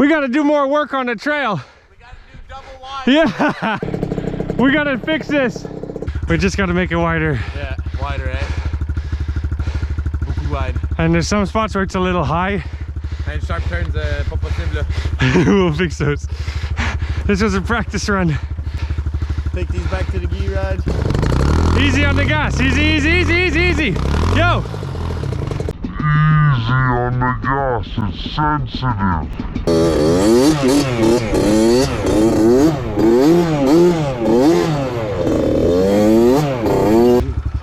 We gotta do more work on the trail. We gotta do double wide. Yeah. We gotta fix this. We just gotta make it wider. Yeah, wider, eh? Wide. And there's some spots where it's a little high. And sharp turns, pas possible. We'll fix those. This was a practice run. Take these back to the gi ride. Easy on the gas. Easy, easy, easy, easy, easy. Yo. Easy on the gas, it's sensitive.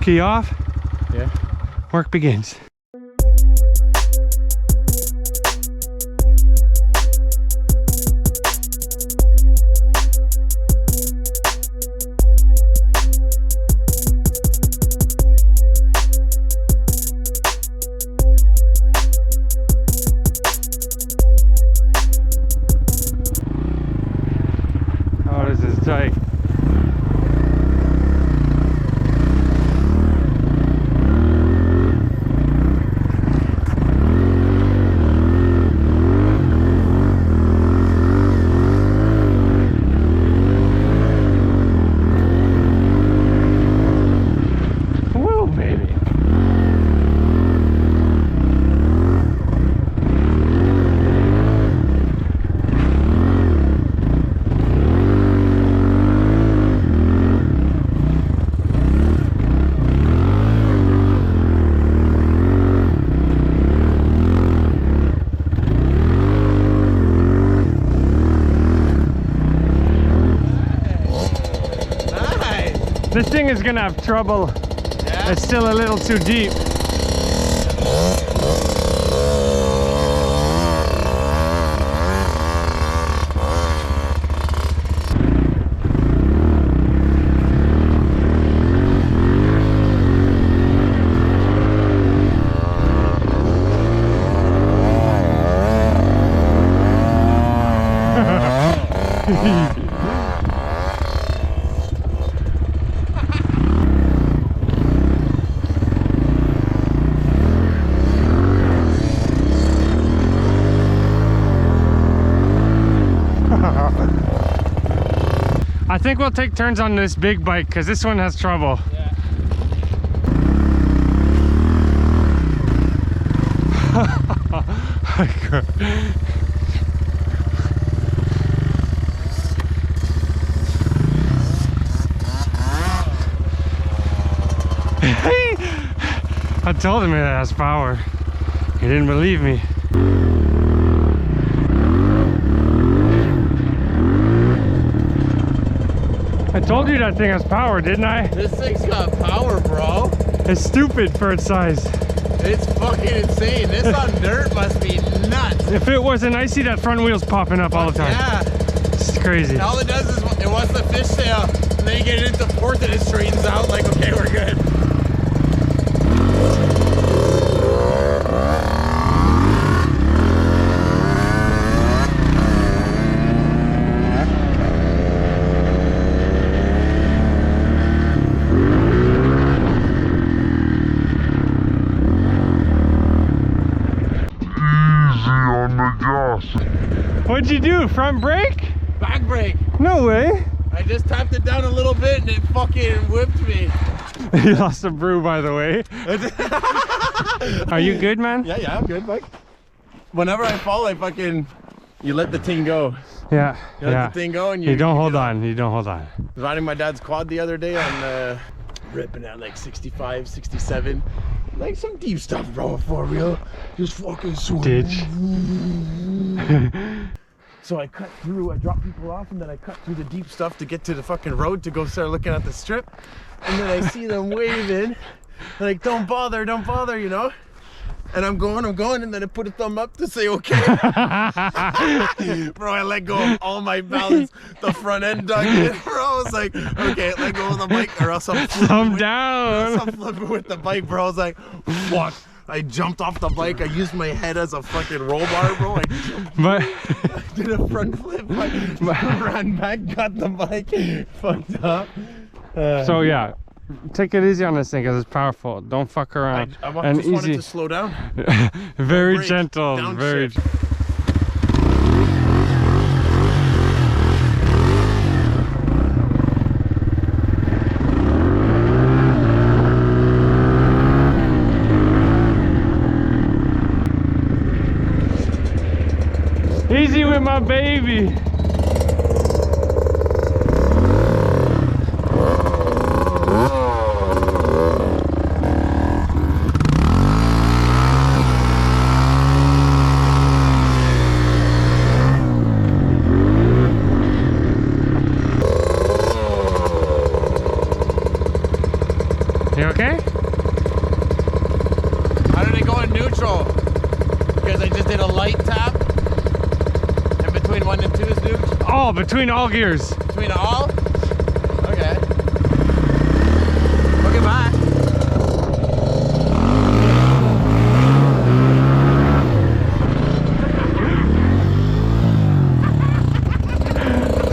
Key off. Yeah. Work begins. Oh, this is tight. Woo, baby. This thing is gonna have trouble. Yeah. It's still a little too deep. I think we'll take turns on this big bike because this one has trouble. Yeah. I told him it has power. He didn't believe me. I told you that thing has power, didn't I? This thing's got power, bro. It's stupid for its size. It's fucking insane. This on dirt must be nuts. If it wasn't, I see that front wheel's popping up all the time. Yeah. It's crazy. All it does is it wants the fishtail, and then you get it into fourth and it straightens out like, okay, we're good. What'd you do? Front brake? Back brake. No way. I just tapped it down a little bit and it fucking whipped me. You lost a brew, by the way. Are you good, man? Yeah, I'm good, Mike. Whenever I fall, I fucking, you let the thing go. Yeah, You let the thing go and you don't hold on. You don't hold on. I was riding my dad's quad the other day on ripping at like 65, 67. Like some deep stuff, bro, for real. Just fucking swing. Ditch. So I cut through, I dropped people off, and then I cut through the deep stuff to get to the fucking road to go start looking at the strip. And then I see them waving, like, don't bother, you know? And I'm going, and then I put a thumb up to say, okay. Bro, I let go of all my balance. The front end dug in, bro. I was like, okay, let go of the bike, or else I'm Thumb down. I'm flipping with the bike, bro. I was like, fuck. I jumped off the bike. I used my head as a fucking roll bar, bro. I jumped. I did a front flip. I ran back, got the bike, fucked up. So yeah, take it easy on this thing because it's powerful. Don't fuck around. I and just wanted to slow down. Very Brake, gentle. downshift. Very. Easy with my baby. You okay? How did it go in neutral? Because I just did a light tap. And between 1 and 2 is neutral? Oh, between all gears. Between all? Okay. Okay, bye.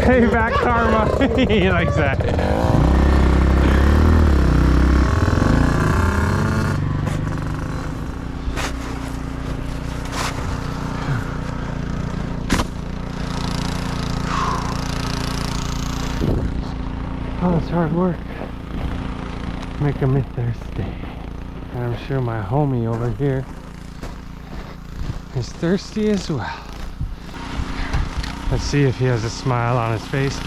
Payback karma. He likes that. Oh, it's hard work. Making me thirsty. And I'm sure my homie over here is thirsty as well. Let's see if he has a smile on his face,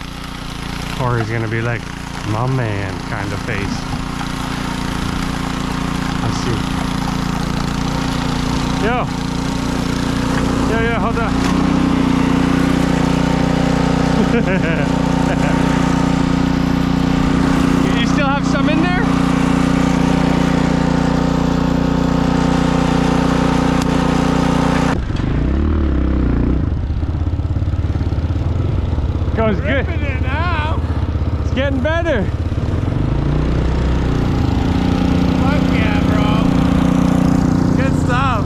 or he's gonna be like, my man kind of face. Let's see. Yo, hold on. You still have some in there? Goes good. It now. It's getting better. Fuck yeah, bro. Good stuff.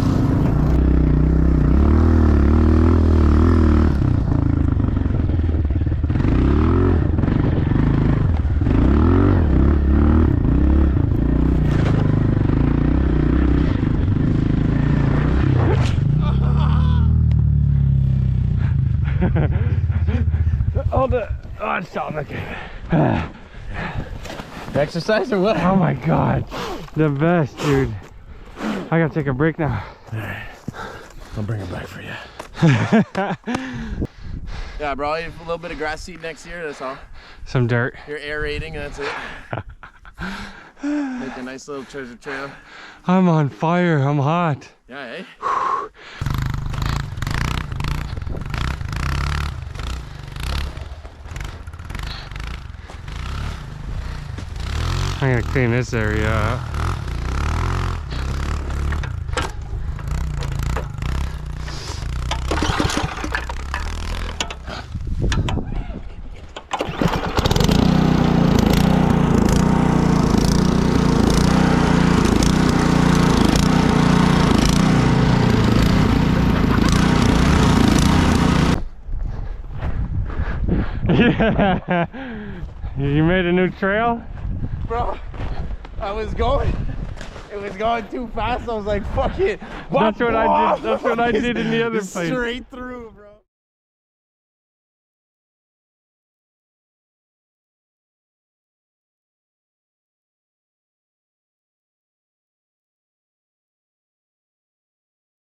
Hold it. Oh, it's not looking. Exercise or what? Oh my god. The best, dude. I gotta take a break now. Alright. I'll bring it back for you. Yeah, bro. A little bit of grass seed next year, that's all. Some dirt. You're aerating, and that's it. Make a nice little treasure trail. I'm on fire. I'm hot. Yeah, eh? I'm gonna clean this area up. Yeah. You made a new trail? Bro, I was going. It was going too fast. I was like, fuck it. That's what I did. That's what I did in the other place. Straight through.